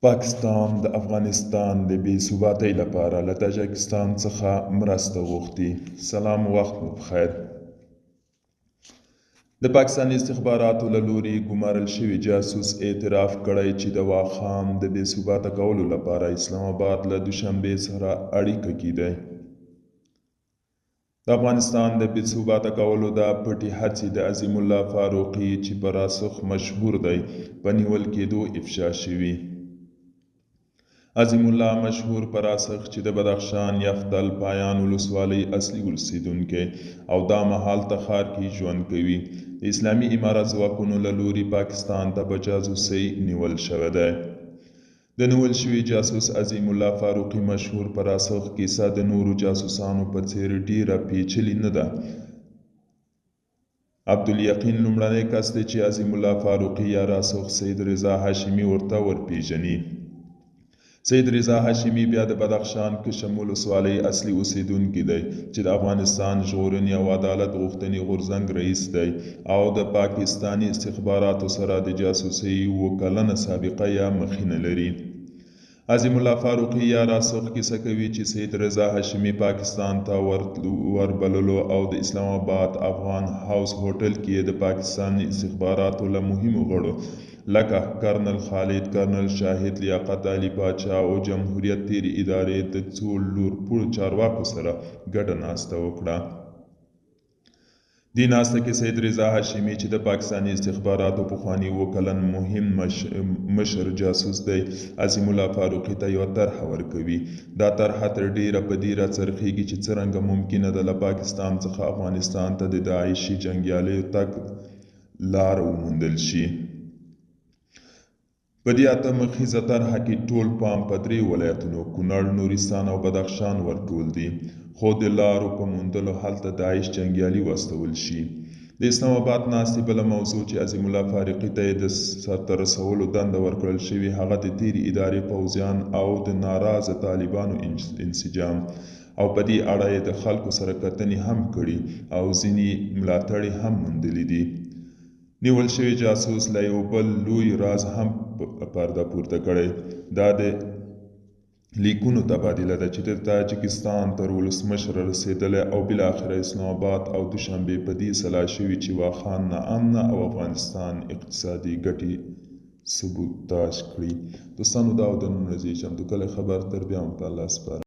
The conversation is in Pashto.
پاکستان د افغانستان د بې ثباتۍ لپاره له تاجکستان څخه مرسته غوښتي. سلام، وخت مو بخیر. د پاکستاني استخباراتو له لوري ګمارل شوي جاسوس اعتراف کړی چې د واخان د بې ثباته کولو لپاره اسلام آباد له دوشنبې سره اړیکه کې دی. د افغانستان د بې ثباته کولو د پټې هڅې د عظیم الله فاروقي چې په راسخ مشهور دی په نیول کېدو افشا شوي. عظیم الله مشهور په راسخ چې د بدخشان یفتل پایان ولسوالۍ اصلي اوسیدونکی او دا مهال تخار کې ژوند کوي. د اسلامي امارت ځواکونو له لوري پاکستان ته په جاسوسۍ نیول شوی دی. د نیول شوي جاسوس عظیم الله فاروقي مشهور په راسخ کیسه د نورو جاسوسانو په څیر ډیره پیچلې نه ده. عبدالیقین لومړنی کس دی چې عظیم الله فاروقي یا راسخ سید رضا هاشمي ورته ورپېژني. سید رضا هاشمي بیا د بدخشان کشم ولسوالۍ اصلي اوسیدونکی دی چې د افغانستان ژغورنې او عدالت غوښتنې غورځنګ رئیس دی او د پاکستاني استخباراتو سره د جاسوسۍ 7 کلنه سابقه یا مخینه لري. عظیم الله فاروقي یا راسخ کیسه کوي چې سید رضا هاشمي پاکستان ته وربللو او د اسلام آباد افغان هاوس هوټل کې د پاکستاني استخباراتو له مهمو غړو لکه کرنل خالد، کرنل شاهد، لیاقت علي پاچا او جمهوریت تېرې ادارې د څو لوړپوړو چارواکو سره ګډه ناسته وکړه. دې ناسته کې سید رضا هاشمي چې د پاکستاني استخباراتو پخوانی 7 کلن مهم مشر جاسوس دی عظیم الله فاروقي ته یوه طرحه ورکوي. دا طرحه تر ډیره په دې راڅرخیږي چې څرنګه ممکنه ده له پاکستان څخه افغانستان ته د داعشي جنګیالیو تګ لار وموندل شي. په دې 8 مخیزه طرحه کې ټول پام په 3 ولایتونو کونړ، نورستان او بدخشان ورکول دي، خو د لارو په موندلو هلته داعش جنګیالي واستول شي. د اسلام آباد ناستې بله موضوع چې عظیم الله فاروقي ته یې د سرته رسولو دنده ورکړل شوې هغه د تېرې ادارې پوځیان او د ناراضه طالبانو انسجام او په دې اړه یې د خلکو سره کتنې هم کړي او ځینې ملاتړي هم موندلي دي. نیول شوی جاسوس له یو بل لوی راز هم پرده پورته کړی. دا د لیکونو تبادله ده چې د تاجکستان تر ولسمشر رسېدلی او بالاخره اسلام آباد او دوشنبې په دې سلا شوي چې واخان ناامنه او افغانستان اقتصادي ګټې سبوتاژ کړي. دوستانو، دا و د نن ورځې چمتو کلی خبر. تر بیا هم په الله سپارم.